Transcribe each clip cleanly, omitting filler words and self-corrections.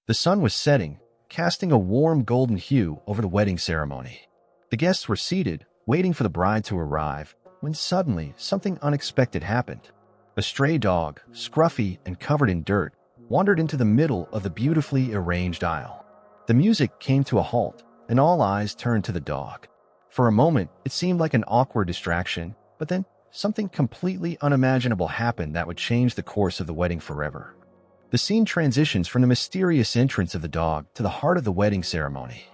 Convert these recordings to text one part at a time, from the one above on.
The sun was setting, casting a warm golden hue over the wedding ceremony. The guests were seated, waiting for the bride to arrive, when suddenly something unexpected happened. A stray dog, scruffy and covered in dirt, wandered into the middle of the beautifully arranged aisle. The music came to a halt, and all eyes turned to the dog. For a moment, it seemed like an awkward distraction, but then something completely unimaginable happened that would change the course of the wedding forever. The scene transitions from the mysterious entrance of the dog to the heart of the wedding ceremony.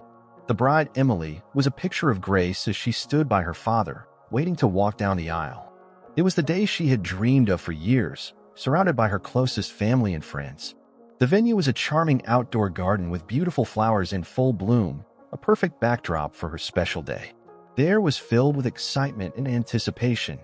The bride, Emily, was a picture of grace as she stood by her father, waiting to walk down the aisle. It was the day she had dreamed of for years, surrounded by her closest family and friends. The venue was a charming outdoor garden with beautiful flowers in full bloom, a perfect backdrop for her special day. The air was filled with excitement and anticipation.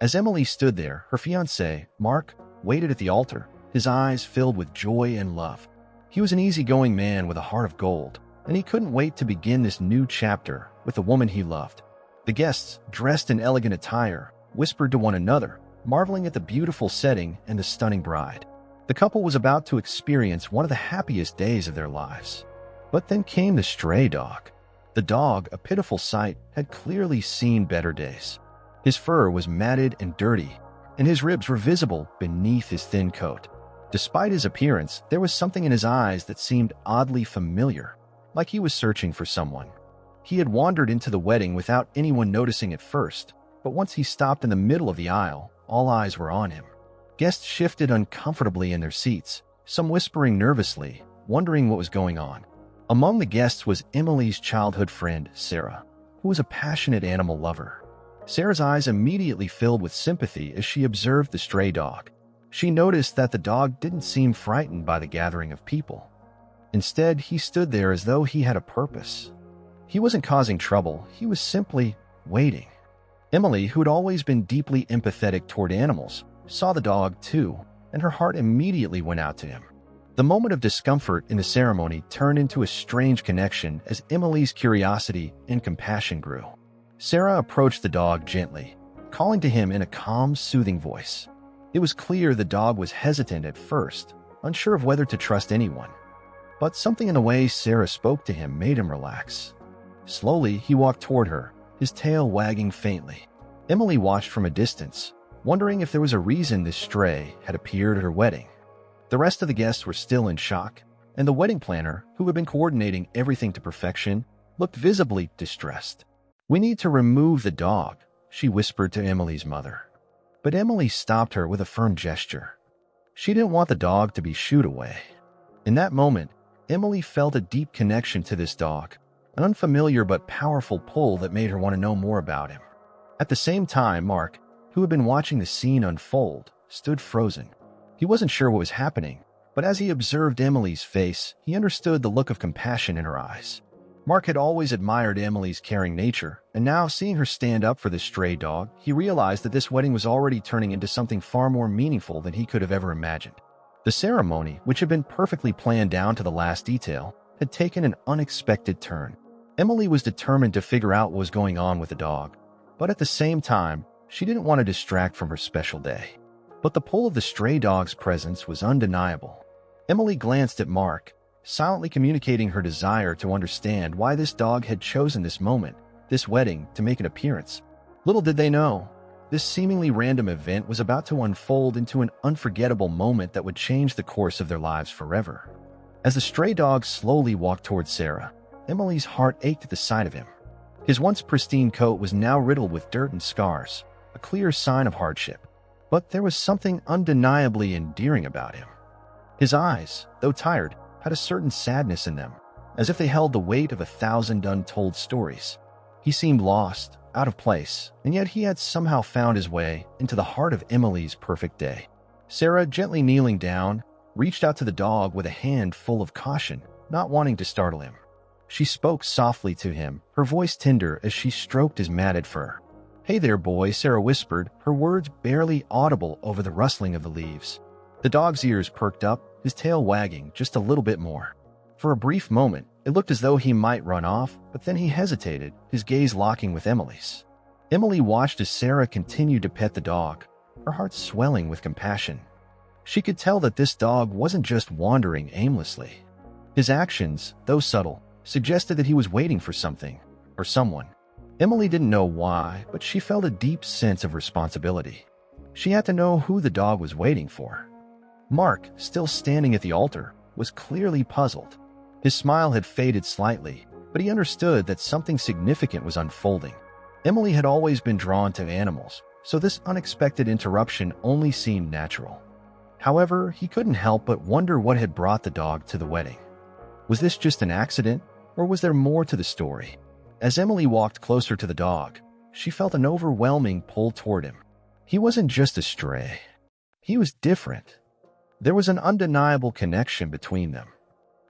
As Emily stood there, her fiancé, Mark, waited at the altar, his eyes filled with joy and love. He was an easygoing man with a heart of gold, and he couldn't wait to begin this new chapter with the woman he loved. The guests, dressed in elegant attire, whispered to one another, marveling at the beautiful setting and the stunning bride. The couple was about to experience one of the happiest days of their lives. But then came the stray dog. The dog, a pitiful sight, had clearly seen better days. His fur was matted and dirty, and his ribs were visible beneath his thin coat. Despite his appearance, there was something in his eyes that seemed oddly familiar, like he was searching for someone. He had wandered into the wedding without anyone noticing at first, but once he stopped in the middle of the aisle, all eyes were on him. Guests shifted uncomfortably in their seats, some whispering nervously, wondering what was going on. Among the guests was Emily's childhood friend, Sarah, who was a passionate animal lover. Sarah's eyes immediately filled with sympathy as she observed the stray dog. She noticed that the dog didn't seem frightened by the gathering of people. Instead, he stood there as though he had a purpose. He wasn't causing trouble, he was simply waiting. Emily, who had always been deeply empathetic toward animals, saw the dog too, and her heart immediately went out to him. The moment of discomfort in the ceremony turned into a strange connection as Emily's curiosity and compassion grew. Sarah approached the dog gently, calling to him in a calm, soothing voice. It was clear the dog was hesitant at first, unsure of whether to trust anyone. But something in the way Sarah spoke to him made him relax. Slowly, he walked toward her, his tail wagging faintly. Emily watched from a distance, wondering if there was a reason this stray had appeared at her wedding. The rest of the guests were still in shock, and the wedding planner, who had been coordinating everything to perfection, looked visibly distressed. "We need to remove the dog," she whispered to Emily's mother. But Emily stopped her with a firm gesture. She didn't want the dog to be shooed away. In that moment, Emily felt a deep connection to this dog, an unfamiliar but powerful pull that made her want to know more about him. At the same time, Mark, who had been watching the scene unfold, stood frozen. He wasn't sure what was happening, but as he observed Emily's face, he understood the look of compassion in her eyes. Mark had always admired Emily's caring nature, and now seeing her stand up for this stray dog, he realized that this wedding was already turning into something far more meaningful than he could have ever imagined. The ceremony, which had been perfectly planned down to the last detail, had taken an unexpected turn. Emily was determined to figure out what was going on with the dog, but at the same time, she didn't want to distract from her special day. But the pull of the stray dog's presence was undeniable. Emily glanced at Mark, silently communicating her desire to understand why this dog had chosen this moment, this wedding, to make an appearance. Little did they know, this seemingly random event was about to unfold into an unforgettable moment that would change the course of their lives forever. As the stray dog slowly walked towards Sarah, Emily's heart ached at the sight of him. His once pristine coat was now riddled with dirt and scars, a clear sign of hardship. But there was something undeniably endearing about him. His eyes, though tired, had a certain sadness in them, as if they held the weight of 1,000 untold stories. He seemed lost, out of place, and yet he had somehow found his way into the heart of Emily's perfect day. Sarah, gently kneeling down, reached out to the dog with a hand full of caution, not wanting to startle him. She spoke softly to him, her voice tender as she stroked his matted fur. "Hey there, boy," Sarah whispered, her words barely audible over the rustling of the leaves. The dog's ears perked up, his tail wagging just a little bit more. For a brief moment, it looked as though he might run off, but then he hesitated, his gaze locking with Emily's. Emily watched as Sarah continued to pet the dog, her heart swelling with compassion. She could tell that this dog wasn't just wandering aimlessly. His actions, though subtle, suggested that he was waiting for something, or someone. Emily didn't know why, but she felt a deep sense of responsibility. She had to know who the dog was waiting for. Mark, still standing at the altar, was clearly puzzled. His smile had faded slightly, but he understood that something significant was unfolding. Emily had always been drawn to animals, so this unexpected interruption only seemed natural. However, he couldn't help but wonder what had brought the dog to the wedding. Was this just an accident, or was there more to the story? As Emily walked closer to the dog, she felt an overwhelming pull toward him. He wasn't just a stray. He was different. There was an undeniable connection between them.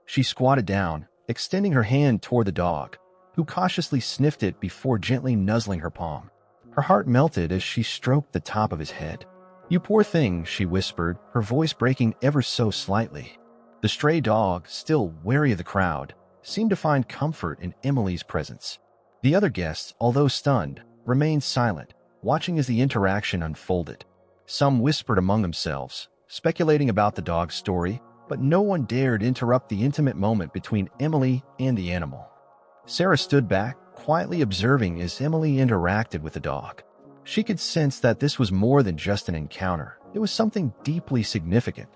She squatted down, extending her hand toward the dog, who cautiously sniffed it before gently nuzzling her palm. Her heart melted as she stroked the top of his head. "You poor thing," she whispered, her voice breaking ever so slightly. The stray dog, still wary of the crowd, seemed to find comfort in Emily's presence. The other guests, although stunned, remained silent, watching as the interaction unfolded. Some whispered among themselves, speculating about the dog's story, but no one dared interrupt the intimate moment between Emily and the animal. Sarah stood back, quietly observing as Emily interacted with the dog. She could sense that this was more than just an encounter. It was something deeply significant.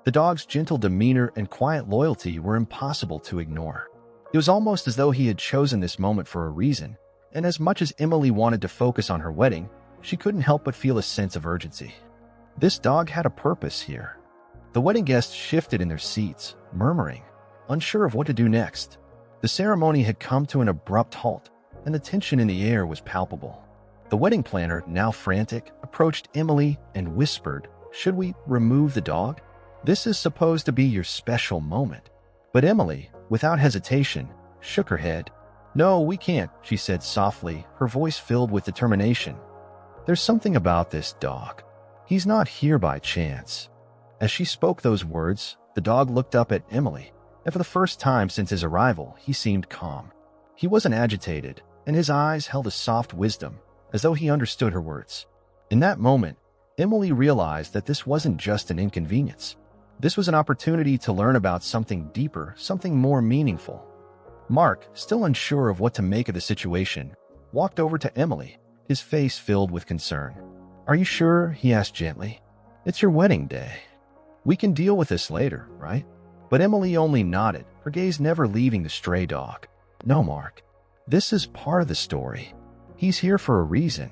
The dog's gentle demeanor and quiet loyalty were impossible to ignore. It was almost as though he had chosen this moment for a reason, and as much as Emily wanted to focus on her wedding, she couldn't help but feel a sense of urgency. This dog had a purpose here. The wedding guests shifted in their seats, murmuring, unsure of what to do next. The ceremony had come to an abrupt halt, and the tension in the air was palpable. The wedding planner, now frantic, approached Emily and whispered, "Should we remove the dog? This is supposed to be your special moment." But Emily, without hesitation, shook her head. "No, we can't," she said softly, her voice filled with determination. "There's something about this dog. He's not here by chance." As she spoke those words, the dog looked up at Emily, and for the first time since his arrival, he seemed calm. He wasn't agitated, and his eyes held a soft wisdom, as though he understood her words. In that moment, Emily realized that this wasn't just an inconvenience. This was an opportunity to learn about something deeper, something more meaningful. Mark, still unsure of what to make of the situation, walked over to Emily, his face filled with concern. "Are you sure?" he asked gently. "It's your wedding day. We can deal with this later, right?" But Emily only nodded, her gaze never leaving the stray dog. "No, Mark. This is part of the story. He's here for a reason."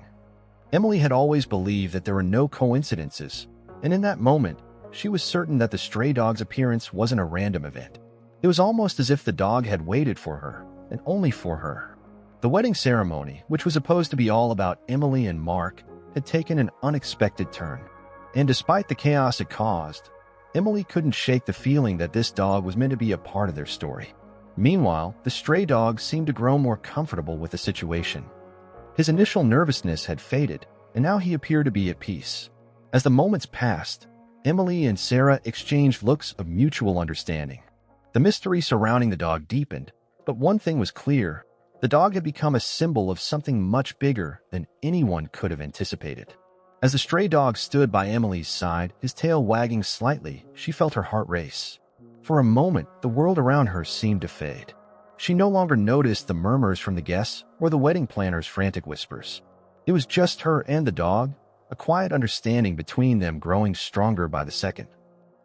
Emily had always believed that there were no coincidences, and in that moment, she was certain that the stray dog's appearance wasn't a random event. It was almost as if the dog had waited for her, and only for her. The wedding ceremony, which was supposed to be all about Emily and Mark, had taken an unexpected turn. And despite the chaos it caused, Emily couldn't shake the feeling that this dog was meant to be a part of their story. Meanwhile, the stray dog seemed to grow more comfortable with the situation. His initial nervousness had faded, and now he appeared to be at peace. As the moments passed, Emily and Sarah exchanged looks of mutual understanding. The mystery surrounding the dog deepened, but one thing was clear: the dog had become a symbol of something much bigger than anyone could have anticipated. As the stray dog stood by Emily's side, his tail wagging slightly, she felt her heart race. For a moment, the world around her seemed to fade. She no longer noticed the murmurs from the guests or the wedding planner's frantic whispers. It was just her and the dog, a quiet understanding between them growing stronger by the second.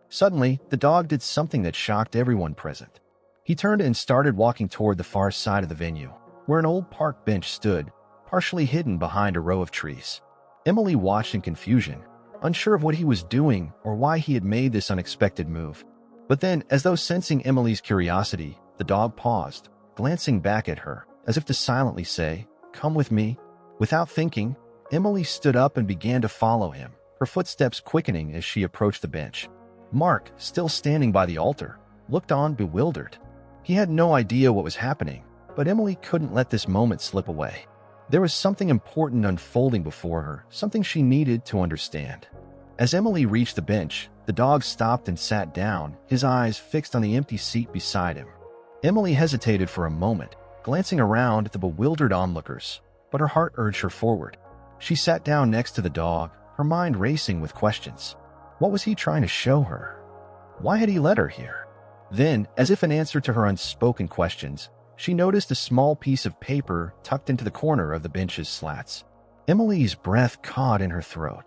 Suddenly, the dog did something that shocked everyone present. He turned and started walking toward the far side of the venue, where an old park bench stood, partially hidden behind a row of trees. Emily watched in confusion, unsure of what he was doing or why he had made this unexpected move. But then, as though sensing Emily's curiosity, the dog paused, glancing back at her, as if to silently say, "Come with me." Without thinking, Emily stood up and began to follow him, her footsteps quickening as she approached the bench. Mark, still standing by the altar, looked on bewildered. He had no idea what was happening, but Emily couldn't let this moment slip away. There was something important unfolding before her, something she needed to understand. As Emily reached the bench, the dog stopped and sat down, his eyes fixed on the empty seat beside him. Emily hesitated for a moment, glancing around at the bewildered onlookers, but her heart urged her forward. She sat down next to the dog, her mind racing with questions. What was he trying to show her? Why had he led her here? Then, as if in answer to her unspoken questions, she noticed a small piece of paper tucked into the corner of the bench's slats. Emily's breath caught in her throat.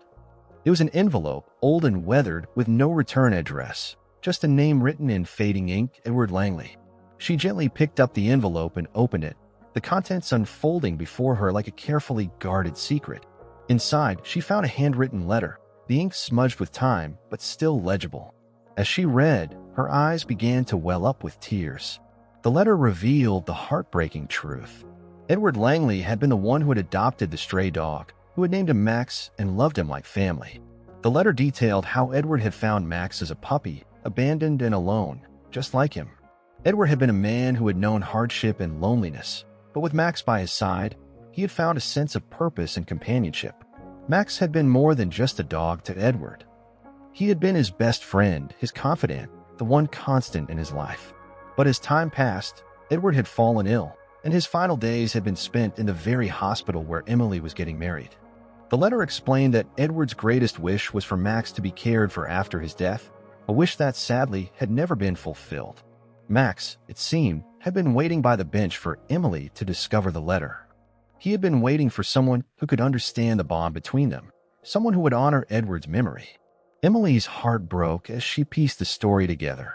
It was an envelope, old and weathered, with no return address, just a name written in fading ink, Edward Langley. She gently picked up the envelope and opened it, the contents unfolding before her like a carefully guarded secret. Inside, she found a handwritten letter, the ink smudged with time, but still legible. As she read, her eyes began to well up with tears. The letter revealed the heartbreaking truth. Edward Langley had been the one who had adopted the stray dog, who had named him Max and loved him like family. The letter detailed how Edward had found Max as a puppy, abandoned and alone, just like him. Edward had been a man who had known hardship and loneliness, but with Max by his side, he had found a sense of purpose and companionship. Max had been more than just a dog to Edward. He had been his best friend, his confidant, the one constant in his life. But as time passed, Edward had fallen ill, and his final days had been spent in the very hospital where Emily was getting married. The letter explained that Edward's greatest wish was for Max to be cared for after his death, a wish that sadly had never been fulfilled. Max, it seemed, had been waiting by the bench for Emily to discover the letter. He had been waiting for someone who could understand the bond between them, someone who would honor Edward's memory. Emily's heart broke as she pieced the story together.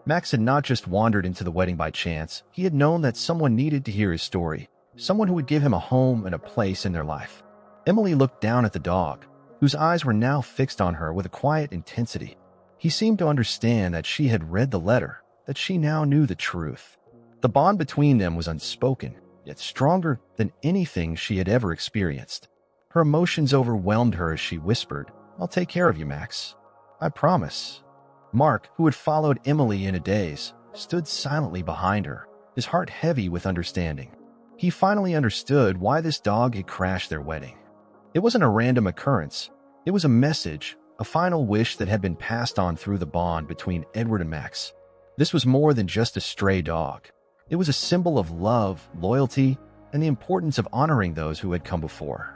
Max had not just wandered into the wedding by chance. He had known that someone needed to hear his story, someone who would give him a home and a place in their life. Emily looked down at the dog, whose eyes were now fixed on her with a quiet intensity. He seemed to understand that she had read the letter, that she now knew the truth. The bond between them was unspoken, yet stronger than anything she had ever experienced. Her emotions overwhelmed her as she whispered, "I'll take care of you, Max. I promise." Mark, who had followed Emily in a daze, stood silently behind her, his heart heavy with understanding. He finally understood why this dog had crashed their wedding. It wasn't a random occurrence. It was a message, a final wish that had been passed on through the bond between Edward and Max. This was more than just a stray dog. It was a symbol of love, loyalty, and the importance of honoring those who had come before.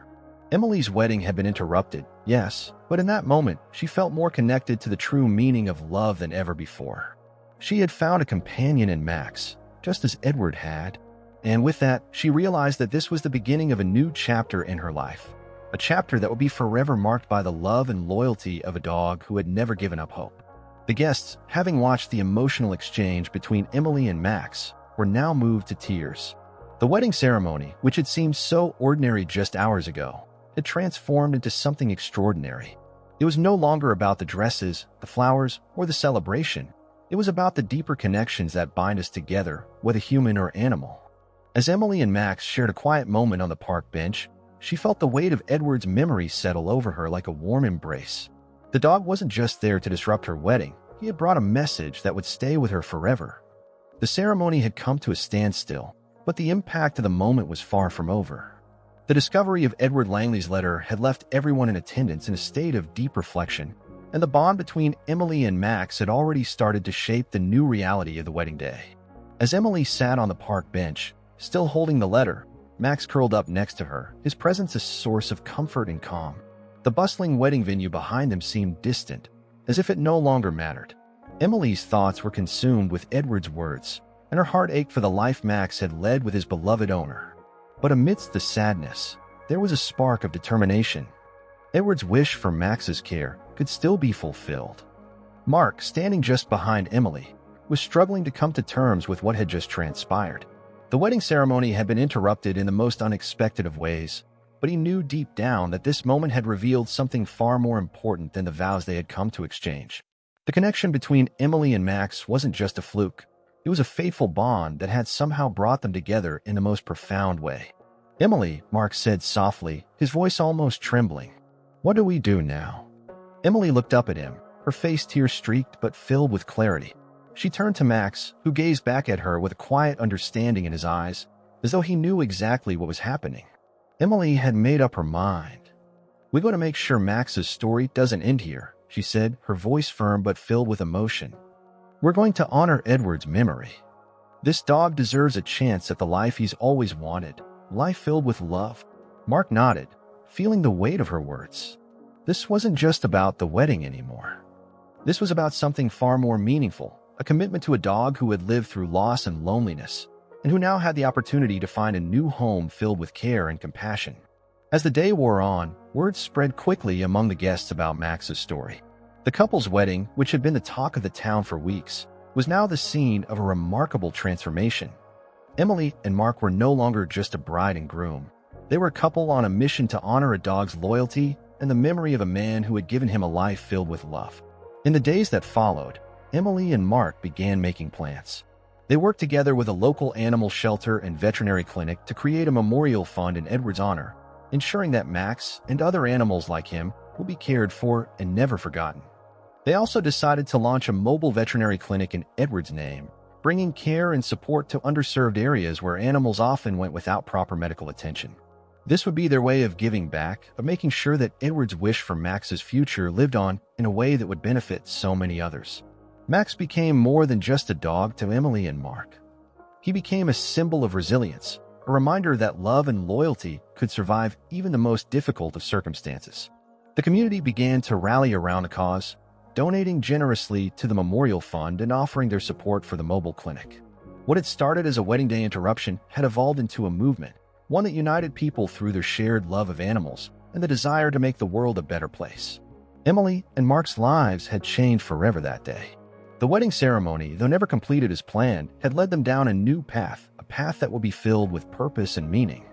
Emily's wedding had been interrupted, yes, but in that moment, she felt more connected to the true meaning of love than ever before. She had found a companion in Max, just as Edward had. And with that, she realized that this was the beginning of a new chapter in her life. A chapter that would be forever marked by the love and loyalty of a dog who had never given up hope. The guests, having watched the emotional exchange between Emily and Max, were now moved to tears. The wedding ceremony, which had seemed so ordinary just hours ago, had transformed into something extraordinary. It was no longer about the dresses, the flowers, or the celebration. It was about the deeper connections that bind us together, whether human or animal. As Emily and Max shared a quiet moment on the park bench, she felt the weight of Edward's memory settle over her like a warm embrace. The dog wasn't just there to disrupt her wedding. He had brought a message that would stay with her forever. The ceremony had come to a standstill, but the impact of the moment was far from over. The discovery of Edward Langley's letter had left everyone in attendance in a state of deep reflection, and the bond between Emily and Max had already started to shape the new reality of the wedding day. As Emily sat on the park bench, still holding the letter, Max curled up next to her, his presence a source of comfort and calm. The bustling wedding venue behind them seemed distant, as if it no longer mattered. Emily's thoughts were consumed with Edward's words, and her heart ached for the life Max had led with his beloved owner. But amidst the sadness, there was a spark of determination. Edward's wish for Max's care could still be fulfilled. Mark, standing just behind Emily, was struggling to come to terms with what had just transpired. The wedding ceremony had been interrupted in the most unexpected of ways, but he knew deep down that this moment had revealed something far more important than the vows they had come to exchange. The connection between Emily and Max wasn't just a fluke. It was a fateful bond that had somehow brought them together in the most profound way. "Emily," Mark said softly, his voice almost trembling. "What do we do now?" Emily looked up at him, her face tear-streaked but filled with clarity. She turned to Max, who gazed back at her with a quiet understanding in his eyes, as though he knew exactly what was happening. Emily had made up her mind. "We're going to make sure Max's story doesn't end here," she said, her voice firm but filled with emotion. "We're going to honor Edward's memory. This dog deserves a chance at the life he's always wanted, life filled with love." Mark nodded, feeling the weight of her words. This wasn't just about the wedding anymore. This was about something far more meaningful, a commitment to a dog who had lived through loss and loneliness, and who now had the opportunity to find a new home filled with care and compassion. As the day wore on, word spread quickly among the guests about Max's story. The couple's wedding, which had been the talk of the town for weeks, was now the scene of a remarkable transformation. Emily and Mark were no longer just a bride and groom. They were a couple on a mission to honor a dog's loyalty and the memory of a man who had given him a life filled with love. In the days that followed, Emily and Mark began making plans. They worked together with a local animal shelter and veterinary clinic to create a memorial fund in Edward's honor, ensuring that Max and other animals like him will be cared for and never forgotten. They also decided to launch a mobile veterinary clinic in Edward's name, bringing care and support to underserved areas where animals often went without proper medical attention. This would be their way of giving back, of making sure that Edward's wish for Max's future lived on in a way that would benefit so many others. Max became more than just a dog to Emily and Mark. He became a symbol of resilience, a reminder that love and loyalty could survive even the most difficult of circumstances. The community began to rally around the cause, donating generously to the memorial fund and offering their support for the mobile clinic. What had started as a wedding day interruption had evolved into a movement, one that united people through their shared love of animals and the desire to make the world a better place. Emily and Mark's lives had changed forever that day. The wedding ceremony, though never completed as planned, had led them down a new path, a path that would be filled with purpose and meaning.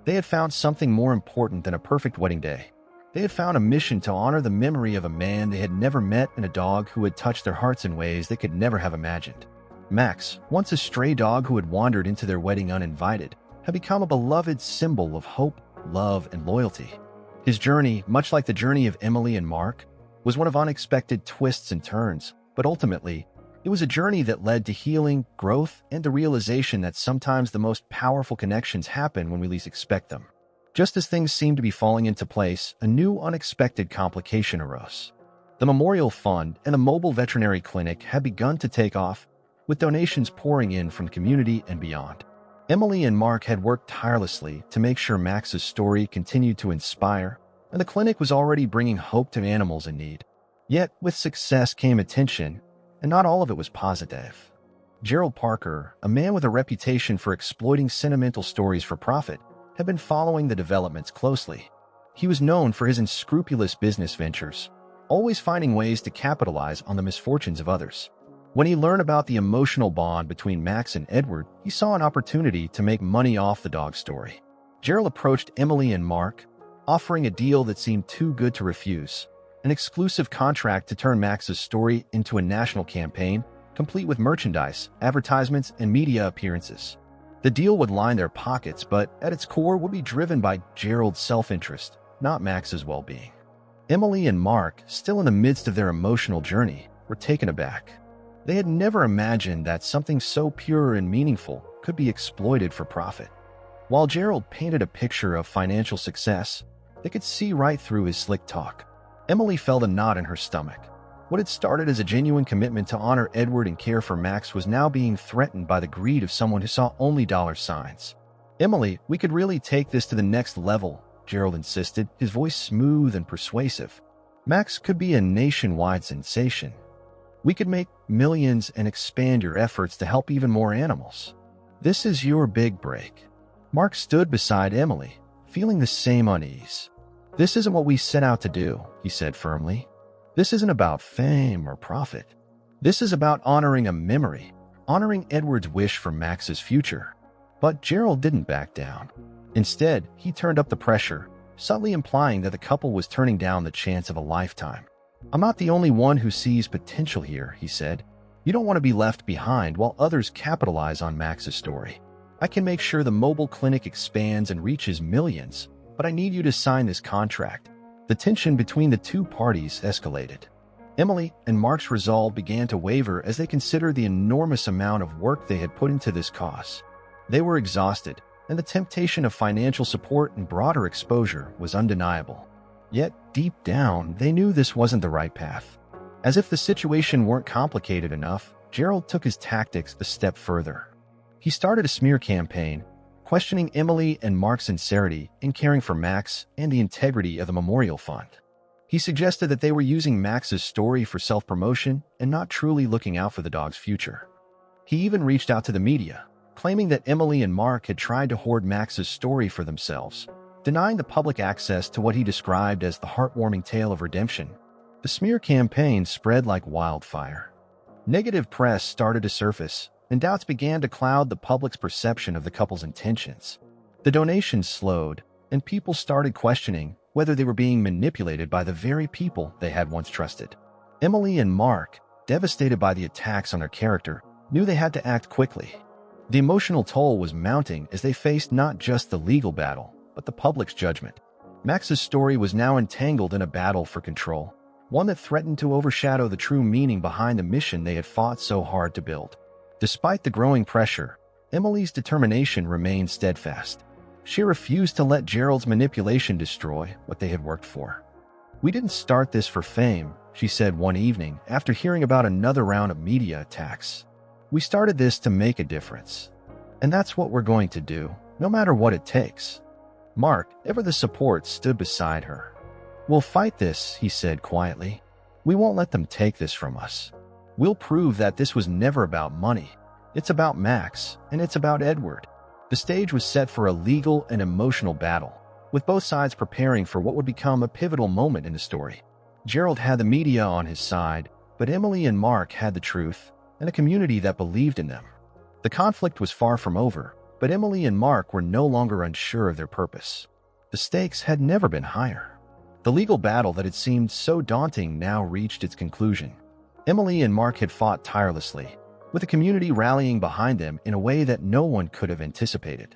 They had found something more important than a perfect wedding day. They had found a mission to honor the memory of a man they had never met and a dog who had touched their hearts in ways they could never have imagined. Max, once a stray dog who had wandered into their wedding uninvited, had become a beloved symbol of hope, love, and loyalty. His journey, much like the journey of Emily and Mark, was one of unexpected twists and turns, but ultimately, it was a journey that led to healing, growth, and the realization that sometimes the most powerful connections happen when we least expect them. Just as things seemed to be falling into place, a new unexpected complication arose. The memorial fund and the mobile veterinary clinic had begun to take off, with donations pouring in from the community and beyond. Emily and Mark had worked tirelessly to make sure Max's story continued to inspire, and the clinic was already bringing hope to animals in need. Yet, with success came attention, and not all of it was positive. Gerald Parker, a man with a reputation for exploiting sentimental stories for profit, had been following the developments closely. He was known for his unscrupulous business ventures, always finding ways to capitalize on the misfortunes of others. When he learned about the emotional bond between Max and Edward, he saw an opportunity to make money off the dog story. Gerald approached Emily and Mark, offering a deal that seemed too good to refuse. An exclusive contract to turn Max's story into a national campaign, complete with merchandise, advertisements, and media appearances. The deal would line their pockets, but at its core would be driven by Gerald's self-interest, not Max's well-being. Emily and Mark, still in the midst of their emotional journey, were taken aback. They had never imagined that something so pure and meaningful could be exploited for profit. While Gerald painted a picture of financial success, they could see right through his slick talk. Emily felt a knot in her stomach. What had started as a genuine commitment to honor Edward and care for Max was now being threatened by the greed of someone who saw only dollar signs. "Emily, we could really take this to the next level," Gerald insisted, his voice smooth and persuasive. "Max could be a nationwide sensation. We could make millions and expand your efforts to help even more animals. This is your big break." Mark stood beside Emily, feeling the same unease. "This isn't what we set out to do," he said firmly. "This isn't about fame or profit. This is about honoring a memory, honoring Edward's wish for Max's future." But Gerald didn't back down. Instead, he turned up the pressure, subtly implying that the couple was turning down the chance of a lifetime. "I'm not the only one who sees potential here," he said. "You don't want to be left behind while others capitalize on Max's story. I can make sure the mobile clinic expands and reaches millions, but I need you to sign this contract." The tension between the two parties escalated. Emily and Mark's resolve began to waver as they considered the enormous amount of work they had put into this cause. They were exhausted, and the temptation of financial support and broader exposure was undeniable. Yet, deep down, they knew this wasn't the right path. As if the situation weren't complicated enough, Gerald took his tactics a step further. He started a smear campaign, questioning Emily and Mark's sincerity in caring for Max and the integrity of the memorial fund. He suggested that they were using Max's story for self-promotion and not truly looking out for the dog's future. He even reached out to the media, claiming that Emily and Mark had tried to hoard Max's story for themselves, denying the public access to what he described as the heartwarming tale of redemption. The smear campaign spread like wildfire. Negative press started to surface, and doubts began to cloud the public's perception of the couple's intentions. The donations slowed, and people started questioning whether they were being manipulated by the very people they had once trusted. Emily and Mark, devastated by the attacks on their character, knew they had to act quickly. The emotional toll was mounting as they faced not just the legal battle, but the public's judgment. Max's story was now entangled in a battle for control, one that threatened to overshadow the true meaning behind the mission they had fought so hard to build. Despite the growing pressure, Emily's determination remained steadfast. She refused to let Gerald's manipulation destroy what they had worked for. "We didn't start this for fame," she said one evening after hearing about another round of media attacks. "We started this to make a difference. And that's what we're going to do, no matter what it takes." Mark, ever the support, stood beside her. "We'll fight this," he said quietly. "We won't let them take this from us. We'll prove that this was never about money. It's about Max, and it's about Edward." The stage was set for a legal and emotional battle, with both sides preparing for what would become a pivotal moment in the story. Gerald had the media on his side, but Emily and Mark had the truth and a community that believed in them. The conflict was far from over, but Emily and Mark were no longer unsure of their purpose. The stakes had never been higher. The legal battle that had seemed so daunting now reached its conclusion. Emily and Mark had fought tirelessly, with the community rallying behind them in a way that no one could have anticipated.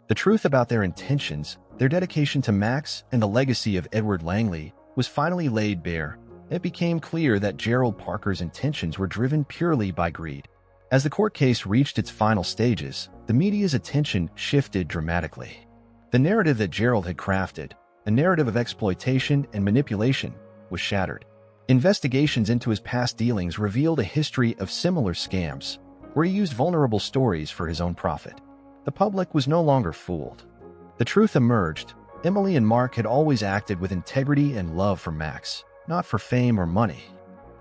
The truth about their intentions, their dedication to Max, and the legacy of Edward Langley was finally laid bare. It became clear that Gerald Parker's intentions were driven purely by greed. As the court case reached its final stages, the media's attention shifted dramatically. The narrative that Gerald had crafted, a narrative of exploitation and manipulation, was shattered. Investigations into his past dealings revealed a history of similar scams, where he used vulnerable stories for his own profit. The public was no longer fooled. The truth emerged. Emily and Mark had always acted with integrity and love for Max, not for fame or money.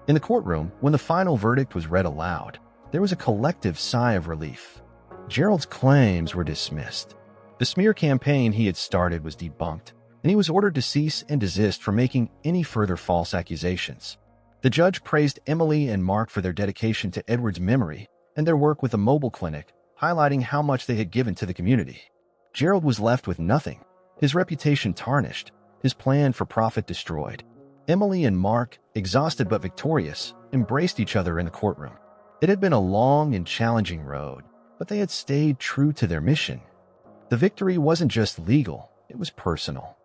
In the courtroom, when the final verdict was read aloud, there was a collective sigh of relief. Gerald's claims were dismissed. The smear campaign he had started was debunked, and he was ordered to cease and desist from making any further false accusations. The judge praised Emily and Mark for their dedication to Edward's memory and their work with the mobile clinic, highlighting how much they had given to the community. Gerald was left with nothing, his reputation tarnished, his plan for profit destroyed. Emily and Mark, exhausted but victorious, embraced each other in the courtroom. It had been a long and challenging road, but they had stayed true to their mission. The victory wasn't just legal, it was personal.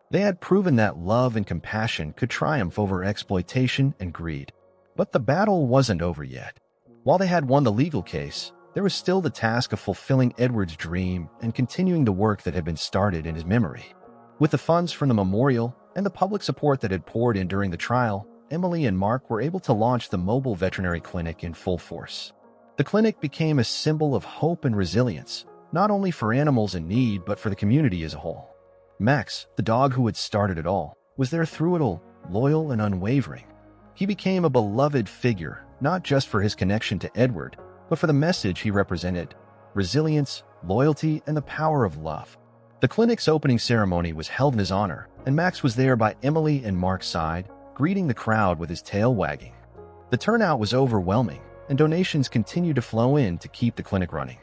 They had proven that love and compassion could triumph over exploitation and greed. But the battle wasn't over yet. While they had won the legal case, there was still the task of fulfilling Edward's dream and continuing the work that had been started in his memory. With the funds from the memorial and the public support that had poured in during the trial, Emily and Mark were able to launch the mobile veterinary clinic in full force. The clinic became a symbol of hope and resilience, not only for animals in need but for the community as a whole. Max, the dog who had started it all, was there through it all, loyal and unwavering. He became a beloved figure, not just for his connection to Edward, but for the message he represented: resilience, loyalty, and the power of love. The clinic's opening ceremony was held in his honor, and Max was there by Emily and Mark's side, greeting the crowd with his tail wagging. The turnout was overwhelming, and donations continued to flow in to keep the clinic running.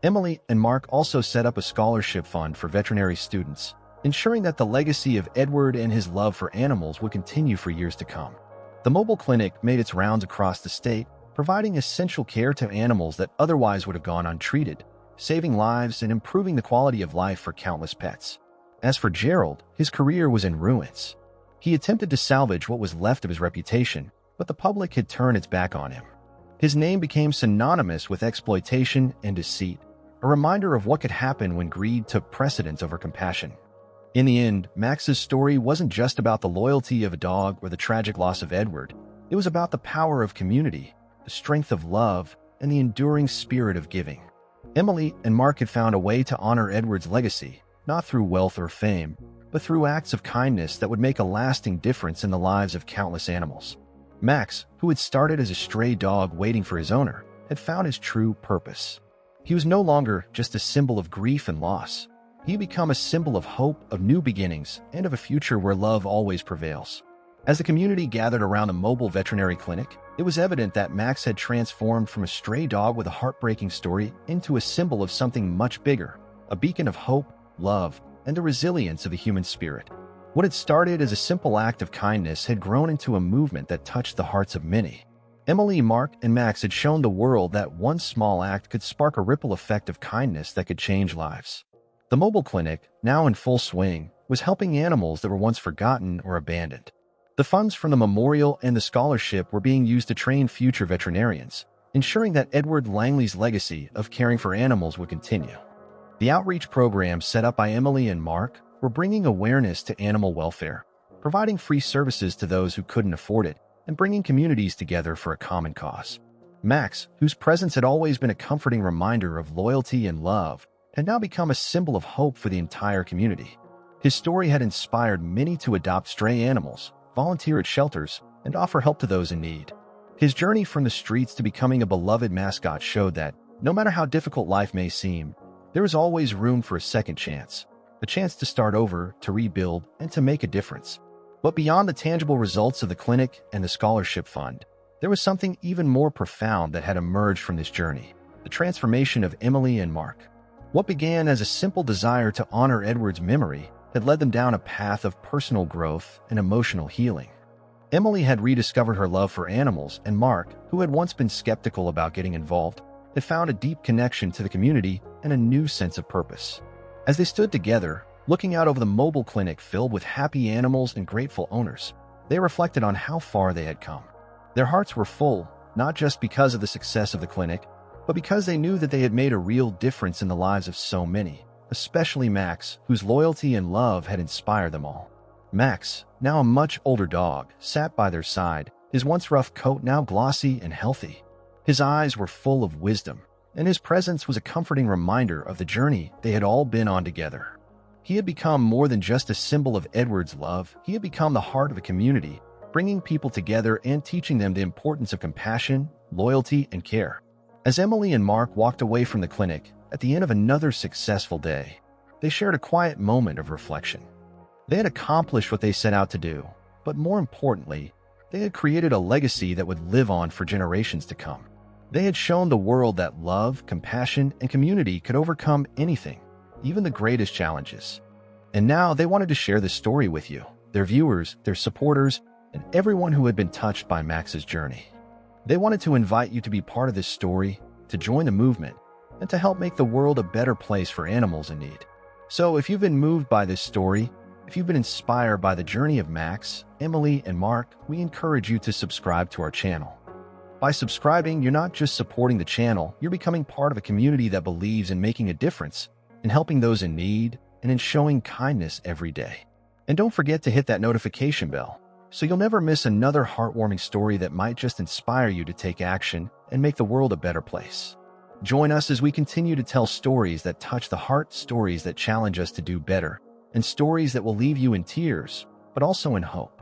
Emily and Mark also set up a scholarship fund for veterinary students, ensuring that the legacy of Edward and his love for animals would continue for years to come. The mobile clinic made its rounds across the state, providing essential care to animals that otherwise would have gone untreated, saving lives and improving the quality of life for countless pets. As for Gerald, his career was in ruins. He attempted to salvage what was left of his reputation, but the public had turned its back on him. His name became synonymous with exploitation and deceit, a reminder of what could happen when greed took precedence over compassion. In the end, Max's story wasn't just about the loyalty of a dog or the tragic loss of Edward. It was about the power of community, the strength of love, and the enduring spirit of giving. Emily and Mark had found a way to honor Edward's legacy, not through wealth or fame, but through acts of kindness that would make a lasting difference in the lives of countless animals. Max, who had started as a stray dog waiting for his owner, had found his true purpose. He was no longer just a symbol of grief and loss. He had become a symbol of hope, of new beginnings, and of a future where love always prevails. As the community gathered around the mobile veterinary clinic, it was evident that Max had transformed from a stray dog with a heartbreaking story into a symbol of something much bigger, a beacon of hope, love, and the resilience of the human spirit. What had started as a simple act of kindness had grown into a movement that touched the hearts of many. Emily, Mark, and Max had shown the world that one small act could spark a ripple effect of kindness that could change lives. The mobile clinic, now in full swing, was helping animals that were once forgotten or abandoned. The funds from the memorial and the scholarship were being used to train future veterinarians, ensuring that Edward Langley's legacy of caring for animals would continue. The outreach programs set up by Emily and Mark were bringing awareness to animal welfare, providing free services to those who couldn't afford it, and bringing communities together for a common cause. Max, whose presence had always been a comforting reminder of loyalty and love, had now become a symbol of hope for the entire community. His story had inspired many to adopt stray animals, volunteer at shelters, and offer help to those in need. His journey from the streets to becoming a beloved mascot showed that, no matter how difficult life may seem, there is always room for a second chance, a chance to start over, to rebuild, and to make a difference. But beyond the tangible results of the clinic and the scholarship fund, there was something even more profound that had emerged from this journey: the transformation of Emily and Mark. What began as a simple desire to honor Edward's memory had led them down a path of personal growth and emotional healing. Emily had rediscovered her love for animals, and Mark, who had once been skeptical about getting involved, had found a deep connection to the community and a new sense of purpose. As they stood together, looking out over the mobile clinic filled with happy animals and grateful owners, they reflected on how far they had come. Their hearts were full, not just because of the success of the clinic, but because they knew that they had made a real difference in the lives of so many, especially Max, whose loyalty and love had inspired them all. Max, now a much older dog, sat by their side, his once rough coat now glossy and healthy. His eyes were full of wisdom, and his presence was a comforting reminder of the journey they had all been on together. He had become more than just a symbol of Edward's love. He had become the heart of a community, bringing people together and teaching them the importance of compassion, loyalty, and care. As Emily and Mark walked away from the clinic at the end of another successful day, they shared a quiet moment of reflection. They had accomplished what they set out to do, but more importantly, they had created a legacy that would live on for generations to come. They had shown the world that love, compassion, and community could overcome anything, even the greatest challenges. And now they wanted to share this story with you, their viewers, their supporters, and everyone who had been touched by Max's journey. They wanted to invite you to be part of this story, to join the movement, and to help make the world a better place for animals in need. So if you've been moved by this story, if you've been inspired by the journey of Max, Emily, and Mark, we encourage you to subscribe to our channel. By subscribing, you're not just supporting the channel, you're becoming part of a community that believes in making a difference, in helping those in need, and in showing kindness every day. And don't forget to hit that notification bell, so you'll never miss another heartwarming story that might just inspire you to take action and make the world a better place. Join us as we continue to tell stories that touch the heart, stories that challenge us to do better, and stories that will leave you in tears, but also in hope.